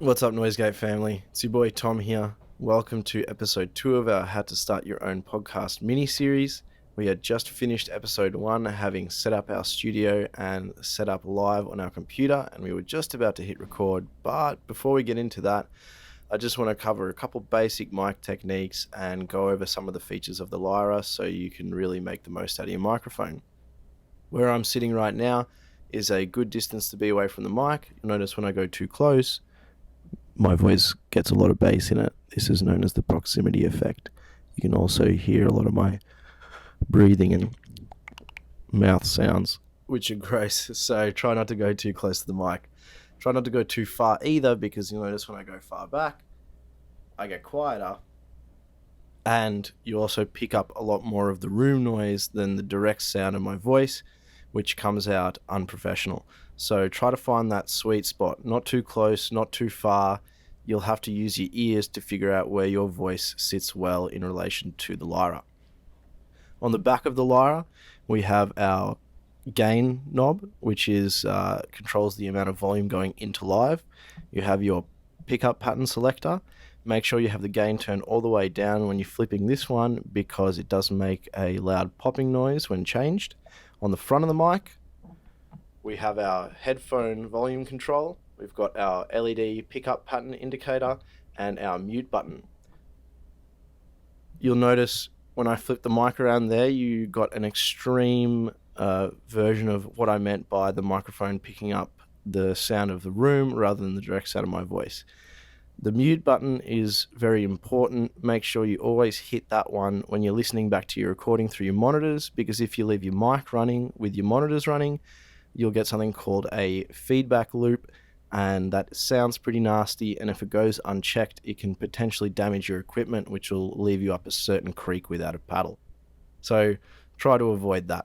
What's up, Noisegate family? It's your boy Tom here. Welcome to episode 2 of our How to Start Your Own Podcast mini-series. We had just finished episode 1, having set up our studio and set up live on our computer, and we were just about to hit record. But before we get into that, I just want to cover a couple basic mic techniques and go over some of the features of the Lyra so you can really make the most out of your microphone. Where I'm sitting right now is a good distance to be away from the mic. You'll notice when I go too close, my voice gets a lot of bass in it. This is known as the proximity effect. You can also hear a lot of my breathing and mouth sounds, which are gross. So try not to go too close to the mic. Try not to go too far either, because you'll notice when I go far back, I get quieter. And you also pick up a lot more of the room noise than the direct sound of my voice, which comes out unprofessional. So try to find that sweet spot, not too close, not too far. You'll have to use your ears to figure out where your voice sits well in relation to the Lyra. On the back of the Lyra, we have our gain knob, which controls the amount of volume going into live. You have your pickup pattern selector. Make sure you have the gain turned all the way down when you're flipping this one, because it does make a loud popping noise when changed. On the front of the mic, we have our headphone volume control. We've got our LED pickup pattern indicator and our mute button. You'll notice when I flip the mic around there, you got an extreme version of what I meant by the microphone picking up the sound of the room rather than the direct sound of my voice. The mute button is very important. Make sure you always hit that one when you're listening back to your recording through your monitors, because if you leave your mic running with your monitors running, you'll get something called a feedback loop, and that sounds pretty nasty, and if it goes unchecked, it can potentially damage your equipment, which will leave you up a certain creek without a paddle. So try to avoid that.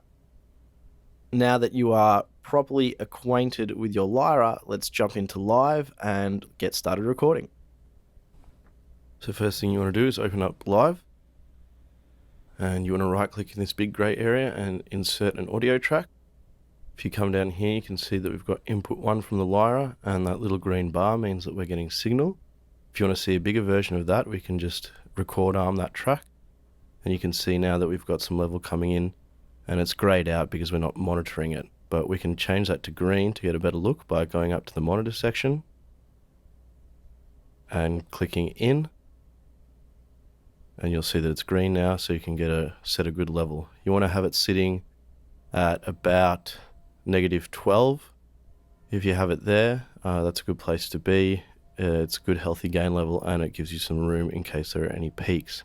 Now that you are properly acquainted with your Lyra, let's jump into live and get started recording. So first thing you want to do is open up live, and you want to right click in this big grey area and insert an audio track. If you come down here, you can see that we've got input 1 from the Lyra, and that little green bar means that we're getting signal. If you want to see a bigger version of that, we can just record arm that track, and you can see now that we've got some level coming in, and it's grayed out because we're not monitoring it. But we can change that to green to get a better look by going up to the monitor section and clicking in, and you'll see that it's green now, so you can set a good level. You want to have it sitting at about -12. If you have it there, that's a good place to be. It's a good healthy gain level, and it gives you some room in case there are any peaks.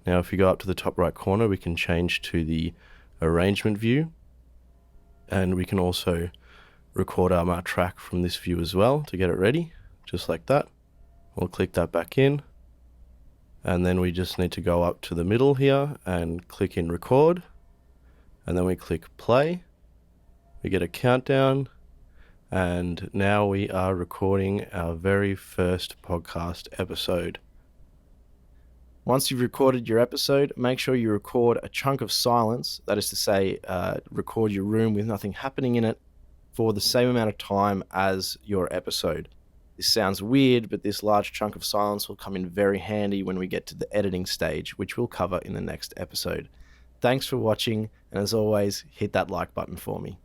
Now if you go up to the top right corner, we can change to the arrangement view, and we can also record our track from this view as well to get it ready, just like that. We'll click that back in, and then we just need to go up to the middle here and click in record, and then we click play. We get a countdown, and now we are recording our very first podcast episode. Once you've recorded your episode, make sure you record a chunk of silence, that is to say, record your room with nothing happening in it for the same amount of time as your episode. This sounds weird, but this large chunk of silence will come in very handy when we get to the editing stage, which we'll cover in the next episode. Thanks for watching, and as always, hit that like button for me.